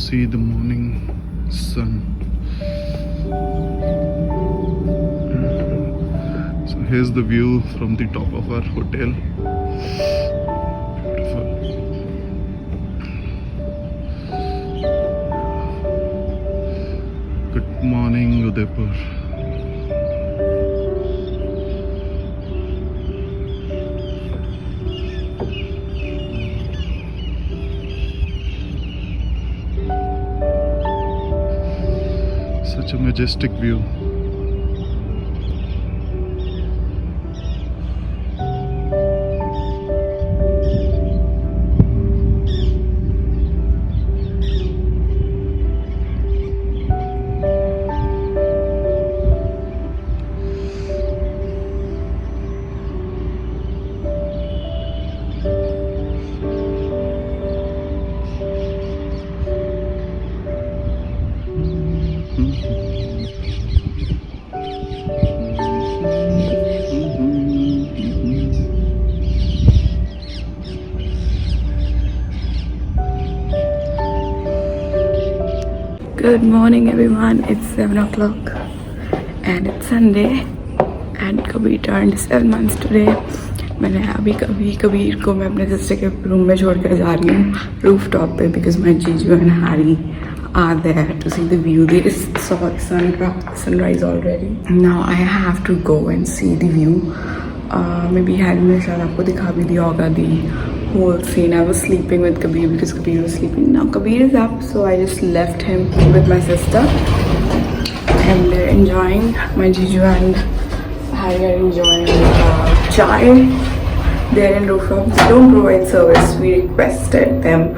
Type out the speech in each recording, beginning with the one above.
see the morning sun. So here's the view from the top of our hotel. Beautiful. Good morning, Udaipur. Such a majestic view. Good morning everyone, it's 7 o'clock and it's Sunday and Kabir turned 7 months today. मैंने अभी कबीर को मैं अपने sister के room में छोड़ कर जा रही हूँ रूफ टॉप पे because my Jiju and Harry are there to see the view. They saw the sunrise already. Now I have to go and see the view. Maybe Harry ने शायद आपको दिखा भी दिया होगा the whole scene. I was sleeping with Kabir because Kabir was sleeping. Now Kabir is up, so I just left him with my sister and they're enjoying. My Jiju and Harry are enjoying chai. They're in rooftop. They don't provide service. We requested them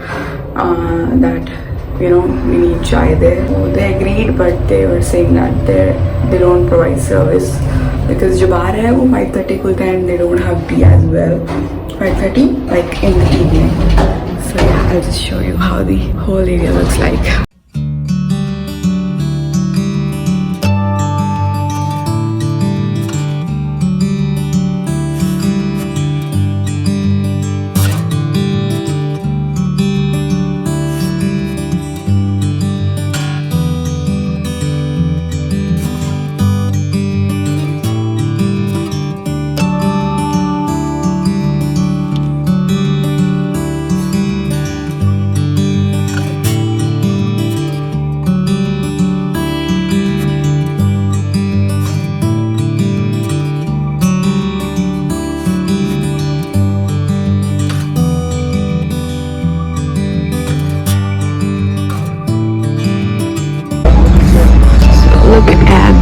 that we need chai there. So they agreed, but they were saying that they don't provide service because जो बार है वो 5:30 खुलता है and they don't have tea as well. 5:30 like in the evening. So yeah, I'll just show you how the whole area looks like.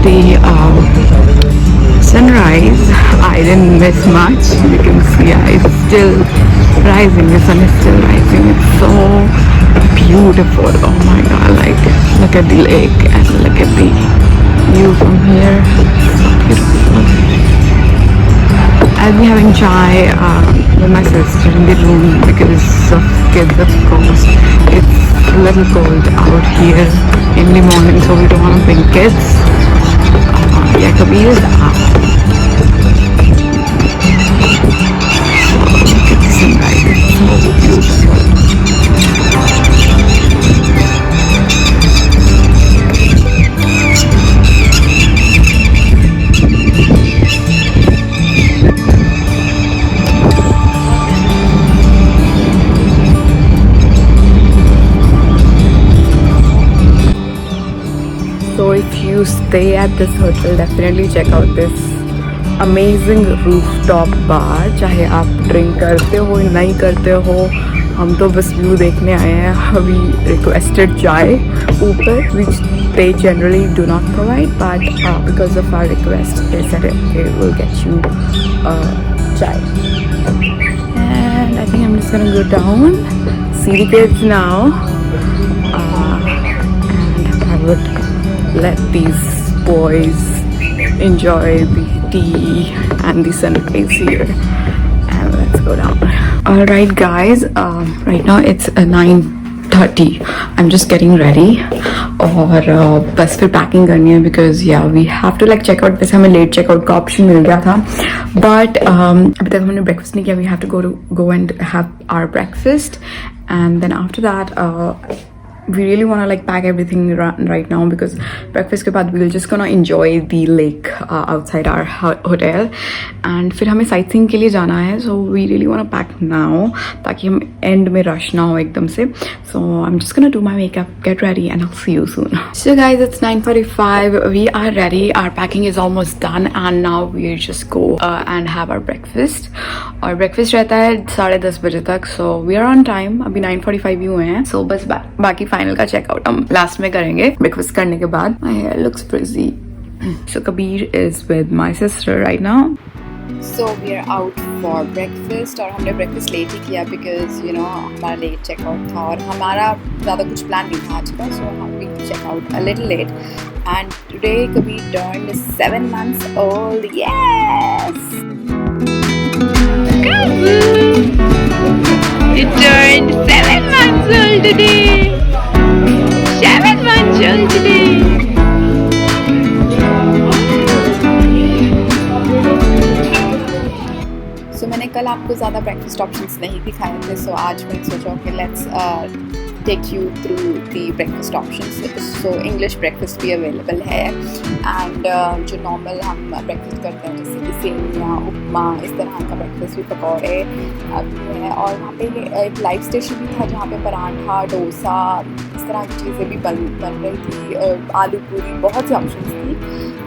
The sunrise, I didn't miss much. You can see it's still rising, the sun is still rising. It's so beautiful. Oh my god, like look at the lake and look at the view from here. So beautiful. I'll be having chai with my sister in the room because of kids, of course. It's a little cold out here in the morning, so we don't want to bring kids. Yeah, Kabir is up. Look at the sunrise, it's so beautiful. So if you stay at this hotel, definitely check out this amazing rooftop bar. चाहे आप drink करते हो नहीं करते हो, हम तो बस व्यू देखने आए हैं. We requested chai ऊपर, which they generally do not provide, but because of our request, they said they will get you chai. And I think I'm just gonna go down, see the kids now, and I would let these boys enjoy the tea and the sunrise here. And let's go down. Alright guys, right now it's 9:30. I'm just getting ready और बस फिर packing करनी है because yeah we have to like check out. वैसे हमें late checkout का option मिल गया था but अभी तक हमने ब्रेकफास्ट नहीं किया. We have to go and have our breakfast and then after that we really want to like pack everything right now because breakfast के बाद we'll just gonna enjoy the lake outside our hotel and फिर हमें sightseeing के लिए जाना है, so we really want to pack now ताकि हम end में rush ना हो एकदम से. So I'm just gonna do my makeup, get ready, and I'll see you soon. So guys, it's 9:45. We are ready. Our packing is almost done, and now we just go and have our breakfast. और breakfast रहता है 10:30 बजे तक, so we are on time. अभी 9:45 ही हुए हैं, so बस बाकी फाइनल का चेकआउट हम लास्ट में करेंगे ब्रेकफास्ट करने के बाद. My hair looks frizzy. So Kabir is with my sister right now. So we are out for breakfast और हमने breakfast लेट ही किया because you know हमारा लेट चेकआउट था और हमारा ज़्यादा कुछ प्लान नहीं था आज का, so we check out a little late. And today Kabir turned 7 months old. Yes! It turned 7 months old today. 7 months old today. So मैंने कल आपको ज़्यादा breakfast options नहीं दिखाए थे, so आज मैंने सोचा कि let's take you through the breakfast options. So English breakfast भी available है and जो normal हम breakfast करते हैं जैसे कि सेमिया, उपमा, इस तरह का breakfast भी पकौड़े भी है. और वहाँ पे एक लाइव स्टेशन भी था जहाँ पे पराठा, डोसा, इस तरह की चीज़ें भी बन रही थी, आलू पूरी, बहुत सी ऑप्शंस थी.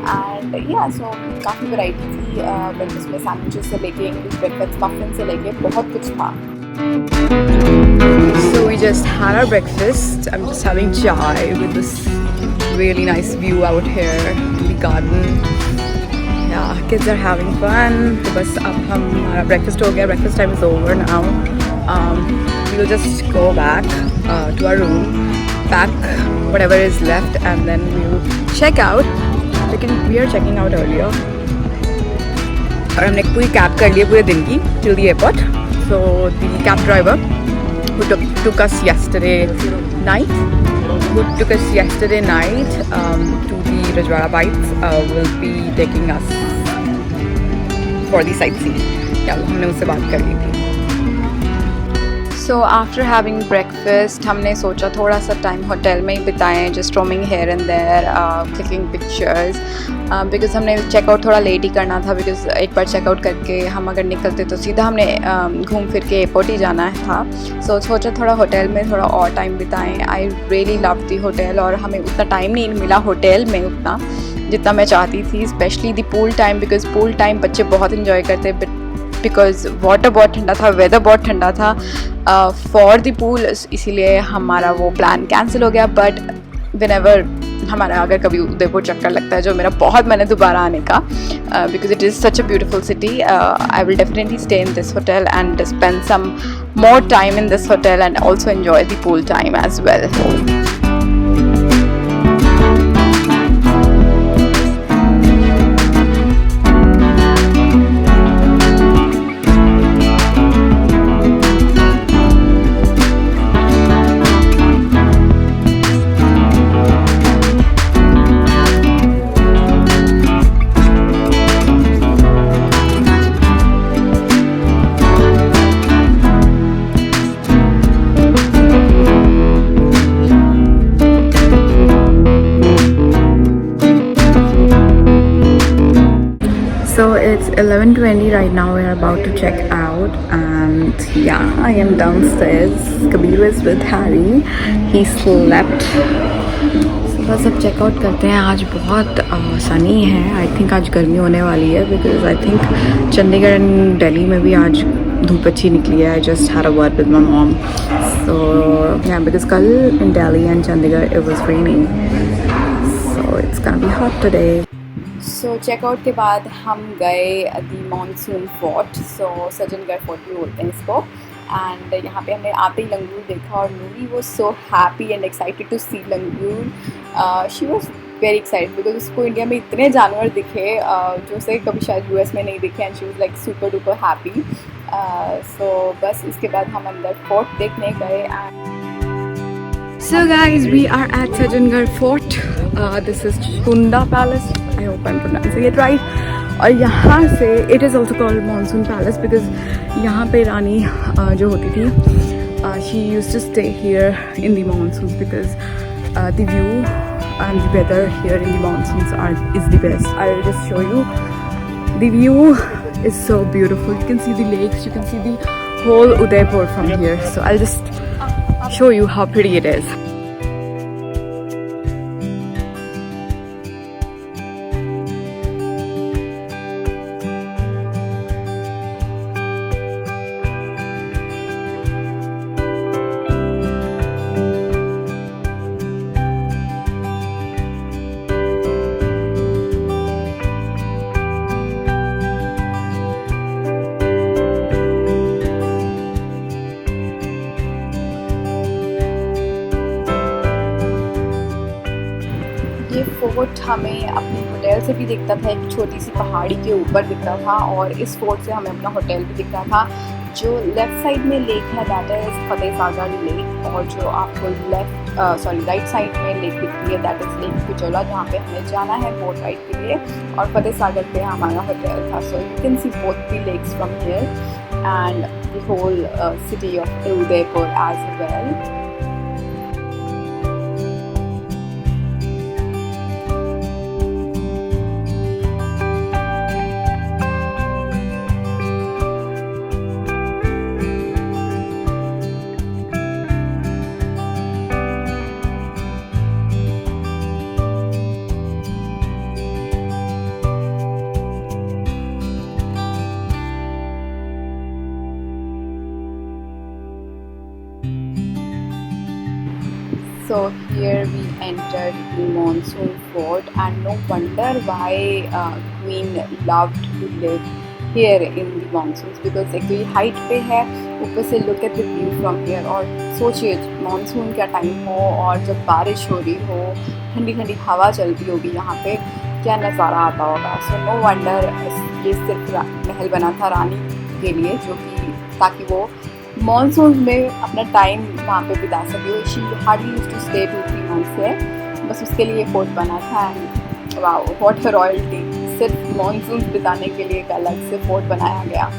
एंड या सो काफ़ी वैरायटी थी ब्रेकफास्ट में, सैंडविचेस से लेके इंग्लिश ब्रेकफास्ट, मफिन से लेके बहुत कुछ था. So we just had our breakfast. I'm just having chai with this really nice view out here in the garden. Yeah, kids are having fun. तो बस अब हमारा breakfast हो गया. Breakfast time is over now. We'll just go back to our room, pack whatever is left, and then we'll check out. लेकिन we are checking out earlier. और हमने पूरी कैब कर ली पूरे दिन की till the airport. So the cab driver who took us yesterday night to the Rajwada Bites will be taking us for the sightseeing. Yeah, हमने उससे बात कर ली थी. So after having breakfast हमने सोचा थोड़ा सा टाइम होटल में ही बिताएं, just roaming here and there, clicking pictures, because हमने चेकआउट थोड़ा लेट ही करना था because एक बार चेकआउट करके हम अगर निकलते तो सीधा हमने घूम फिर के एयरपोर्ट ही जाना था. So सोचा थोड़ा होटल में थोड़ा और टाइम बिताएं. I really loved the hotel और हमें उतना टाइम नहीं मिला होटल में उतना जितना मैं चाहती थी, specially the pool time, because pool time बच्चे बहुत इन्जॉय करते, बट बिकॉज वाटर बहुत ठंडा था, वेदर बहुत ठंडा था फॉर द पूल, इसीलिए हमारा वो प्लान कैंसिल हो गया. बट व्हेनेवर हमारा अगर कभी उदयपुर चक्कर लगता है, जो मेरा बहुत मन है दोबारा आने का, because it is such a beautiful city, I will definitely stay in this hotel and spend some more time in this hotel and also enjoy the pool time as well. So it's 11:20 right now. We're about to check out, and yeah, I am downstairs. Kabir is with Harry. He slept. So बस अब checkout करते हैं. आज बहुत सनी है. I think आज गर्मी होने वाली है, because I think Chandigarh and Delhi में भी आज धूप अच्छी निकली है. I just had a word with my mom. So yeah because कल in Delhi and Chandigarh it was raining, so it's gonna be hot today. So checkout के बाद हम गए the monsoon fort. So Sajjangarh fort भी बोलते हैं इसको. एंड यहाँ पे हमने आते ही लंगूर देखा और नूरी वो so happy and excited to see langur. She was very excited because उसको इंडिया में इतने जानवर दिखे जो उसे कभी शायद यूएस में नहीं दिखे, and she was like super duper happy. So बस इसके बाद हम अंदर फोर्ट देखने गए. So guys, we are at Sajjangarh Fort. This is Chunda Palace. I hope I'm pronouncing it right. और यहाँ से it is also called Monsoon Palace because यहाँ पे रानी जो होती थी she used to stay here in the monsoons because the view and the weather here in the monsoons is the best. I'll just show you. The view is so beautiful. You can see the lakes, you can see the whole Udaipur from here. So I'll just show you how pretty it is. ये fort हमें अपने hotel से भी दिखता था, एक छोटी सी पहाड़ी के ऊपर दिखता था, और इस फोर्ट से हमें अपना होटल भी दिखता था। जो लेफ़्ट साइड में लेक है that is Fateh Sagar lake, और जो आपको राइट साइड में लेक दिख रही है दैट इज़ लेक पिचोला, जहाँ पे हमें जाना है बोट राइड के लिए, और फतेह सागर पे हमारा होटल था। So you can see both the lakes from here and the whole city of Udaipur as well. So here we entered the monsoon fort, and no wonder why Queen loved to live here in the monsoons, because एक तो height पे है, ऊपर से look at the view from here। और सोचिए monsoon का time हो और जब बारिश हो रही हो, ठंडी ठंडी हवा चलती होगी यहाँ पे, क्या नज़ारा आता होगा। सो नो वंडर ये सिर्फ महल बना था रानी के लिए, जो कि ताकि वो मानसून में अपना टाइम वहाँ पे बिता सके। She hardly used to stay 2-3 months है, बस उसके लिए फोर्ट बना था। And wow what a royalty, सिर्फ मानसून बिताने के लिए एक अलग से फोर्ट बनाया गया।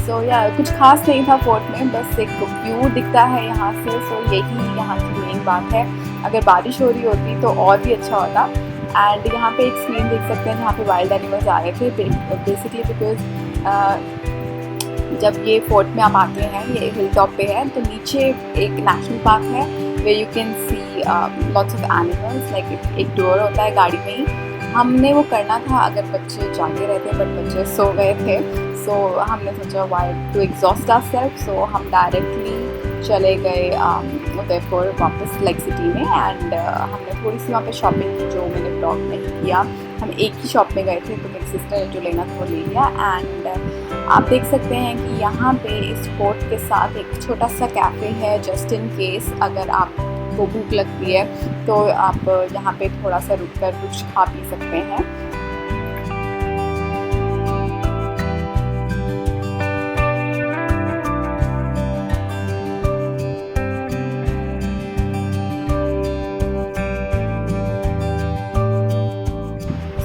सो या कुछ खास नहीं था फोर्ट में, बस एक व्यू दिखता है यहाँ से। सो यही यहाँ की मेन बात है। अगर बारिश हो रही होती तो और भी अच्छा होता। एंड यहाँ पे एक स्क्रीन देख सकते हैं जहाँ पे वाइल्ड एनिमल्स आ रहे थे, बेसिकली बिकॉज जब ये फोर्ट में हम आते हैं, ये हिल टॉप पे है, तो नीचे एक नेशनल पार्क है way you can C lots of animals. Like एक डोर होता है गाड़ी में ही, हमने वो करना था अगर बच्चे जागे रहते, बट बच्चे सो गए थे। सो हमने सोचा वाई टू एग्जॉस्ट आवरसेल्फ, सो हम डायरेक्टली चले गए उदयपुर वापस लाइक सिटी में। एंड हमने थोड़ी सी वहाँ पे शॉपिंग की, जो मैंने ब्लॉग नहीं किया। हम एक ही शॉप में गए थे, तो मेरी सिस्टर ने जो लेना था वो ले लिया। एंड आप देख सकते हैं कि यहाँ पे इस फोर्ट के साथ एक छोटा सा कैफ़े है, जस्ट इन केस अगर आपको भूख लगती है तो आप यहाँ पे थोड़ा सा रुक कर कुछ खा पी सकते हैं।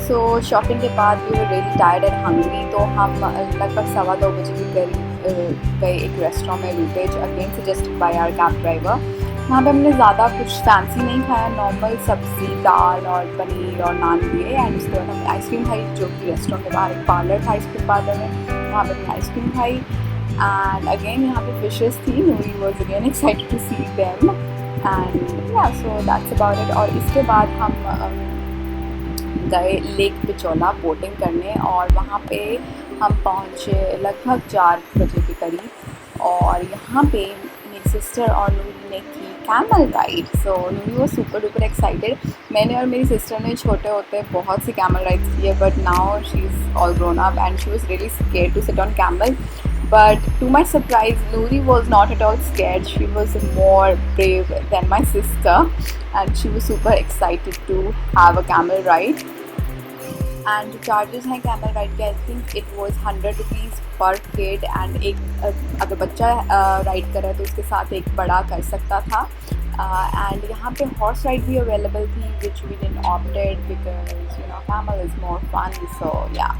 सो शॉपिंग के बाद we were really tired and hungry, तो हम लगभग 2:15 बजे के करीब गए एक रेस्टोरेंट में, रूटेज, again suggested by our cab driver. वहाँ पे हमने ज़्यादा कुछ फैंसी नहीं खाया, नॉर्मल सब्ज़ी, दाल और पनीर और नान लिए। एंड उसके बाद हमने आइसक्रीम खाई, जो कि रेस्टोरेंट के बाहर एक पार्लर था, आइसक्रीम पार्लर में, वहाँ पर हमने आइसक्रीम खाई। एंड अगेन यहाँ पे फिशेस थी, we was again excited to see them. And yeah so that's about it. और इसके बाद हम गए लेक पिचोला बोटिंग करने, और वहाँ पे हम पहुँचे लगभग 4 बजे के करीब। और यहाँ पे मेरी सिस्टर और नूरी ने की कैमल राइड। सो नूरी वो सुपर डुपर एक्साइटेड। मैंने और मेरी सिस्टर ने छोटे होते बहुत सी कैमल राइड्स की है, but now she is all grown up and she was really scared to sit on camel. But to my surprise, Noori was not at all scared. She was more brave than my sister, and she was super excited to have a camel ride. And the charges हैं camel ride के, I think it was 100 rupees per kid, and एक अगर बच्चा ride कर रहा है तो उसके साथ एक बड़ा कर सकता था। And यहाँ पे horse ride भी available थी, which we didn't opted because you know camel is more fun. So yeah.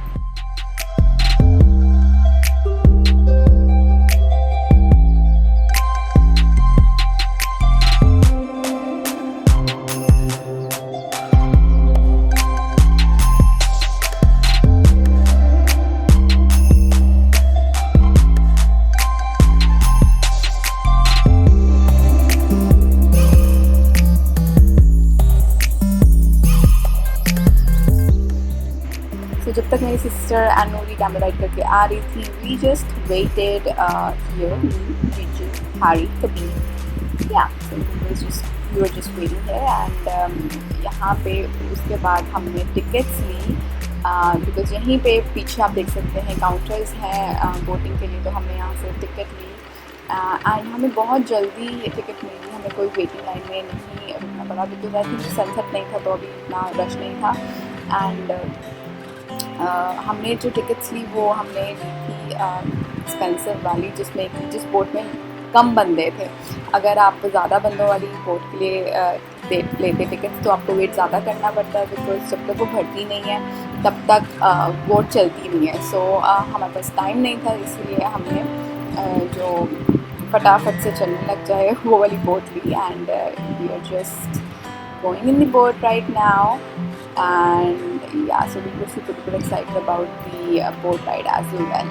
जब तक मेरी sister and Noori camera ride करके आ रही थी, वी जस्ट वेटेड हियर, जीजू, Harry, Kabir, yeah we were just waiting here and यहाँ पे उसके बाद हमने टिकट्स ली बिकॉज यहीं पे पीछे आप देख सकते हैं काउंटर्स हैं बोटिंग के लिए, तो हमने यहाँ से टिकट ली एंड हमें बहुत जल्दी टिकट मिली, हमें कोई वेटिंग लाइन में नहीं रुकना पड़ा बिकॉज आई थिंक सनसेट नहीं था तो अभी इतना रश नहीं था एंड हमने जो टिकट्स ली वो हमने ली थी एक्सपेंसिव वाली, जिस बोट में कम बंदे थे। अगर आप ज़्यादा बंदों वाली बोट के लिए लेते टिकट्स तो आपको वेट ज़्यादा करना पड़ता है बिकॉज जब तक वो भरती नहीं है तब तक बोट चलती नहीं है। सो हमारे पास टाइम नहीं था, इसलिए हमने जो फटाफट से चलने लग जाए वो वाली बोट ली and we are just going in the boat right now and yeah so we were super excited about the boat ride as well.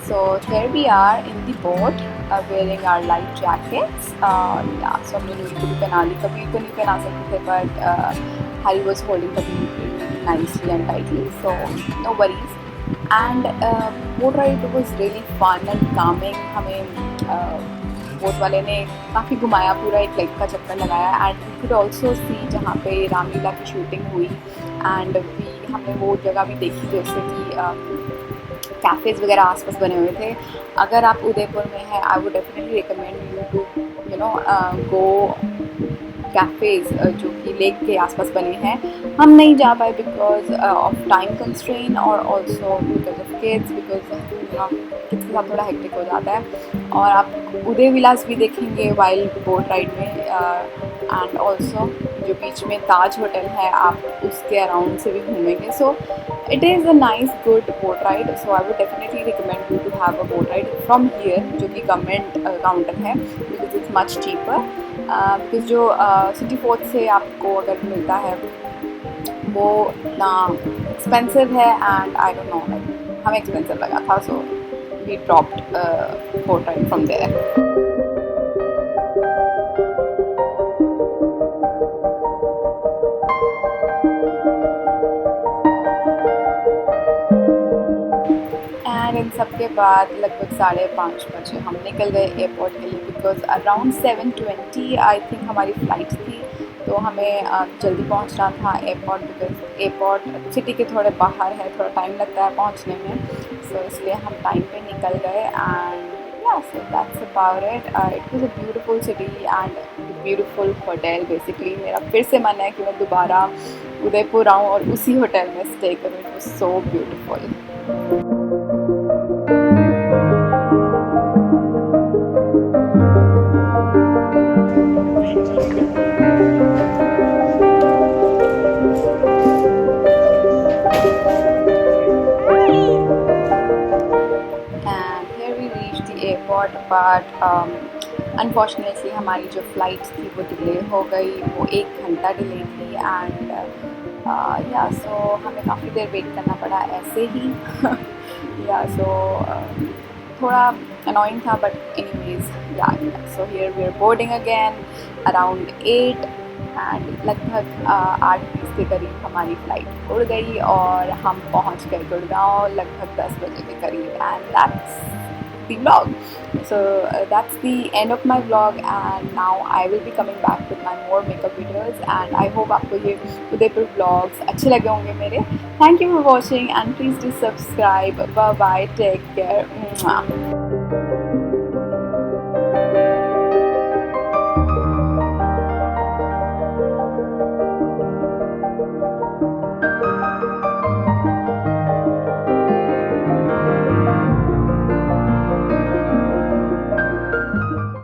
So here we are in the boat wearing our life jackets. Yeah, so हमने नूरी को भी पहना ली, कबीर को नहीं पहना सकते थे but Harry was holding Kabir nicely and tightly, so no worries. And boat ride was really fun and calming. हमें बोट वाले ने काफ़ी घुमाया, पूरा एक लेक का चक्कर लगाया and we could also see जहाँ पे रामलीला की शूटिंग हुई एंड हमने वो जगह भी देखी जैसे कि कैफ़ेज़ वगैरह आसपास बने हुए थे। अगर आप उदयपुर में हैं I would definitely recommend you to you know go cafes जो कि लेक के आसपास बने हैं। हम नहीं जा पाए बिकॉज ऑफ टाइम कंस्ट्रेन और also because of kids, because kids के साथ थोड़ा हेक्टिक हो जाता है। और आप उदय विलास भी देखेंगे वाइल बोट राइड में एंड ऑल्सो जो बीच में ताज होटल है आप उसके अराउंड से भी घूमेंगे। So it is a nice good boat ride, so I would definitely recommend you to have a boat ride from here जो कि गवर्नमेंट काउंटर है because it's much cheaper. Because जो सिटी फोर्थ से आपको अगर मिलता है वो इतना एक्सपेंसिव है and I don't know like हमें एक्सपेंसिव लगा था, so we dropped boat ride from there. इन सब के बाद लगभग 5:30 बजे हम निकल गए एयरपोर्ट के लिए बिकॉज अराउंड 7:20 आई थिंक हमारी फ़्लाइट थी, तो हमें जल्दी पहुंचना था एयरपोर्ट बिकॉज एयरपोर्ट सिटी के थोड़े बाहर है, थोड़ा टाइम लगता है पहुंचने में। सो इसलिए हम टाइम पे निकल गए and yeah so that's about it. It was a beautiful city and beautiful hotel. Basically मेरा फिर से मन है कि मैं दोबारा उदयपुर आऊँ और उसी होटल में स्टे करूँ। It was so beautiful. But unfortunately हमारी जो फ़्लाइट थी वो डिले हो गई, वो 1 घंटा डिले थी एंड या सो हमें काफ़ी देर वेट करना पड़ा ऐसे ही या सो थोड़ा अनोइंग था but anyways yeah so here we are boarding again around 8 and लगभग 8:20 के करीब हमारी फ़्लाइट उड़ गई और हम पहुंच गए गुड़गांव लगभग 10 बजे के करीब and that's the vlog. So that's the end of my vlog and now I will be coming back with my more makeup videos and I hope आपको ये उदयपुर vlogs अच्छे लगे होंगे मेरे। Thank you for watching and please do subscribe. Bye bye, take care.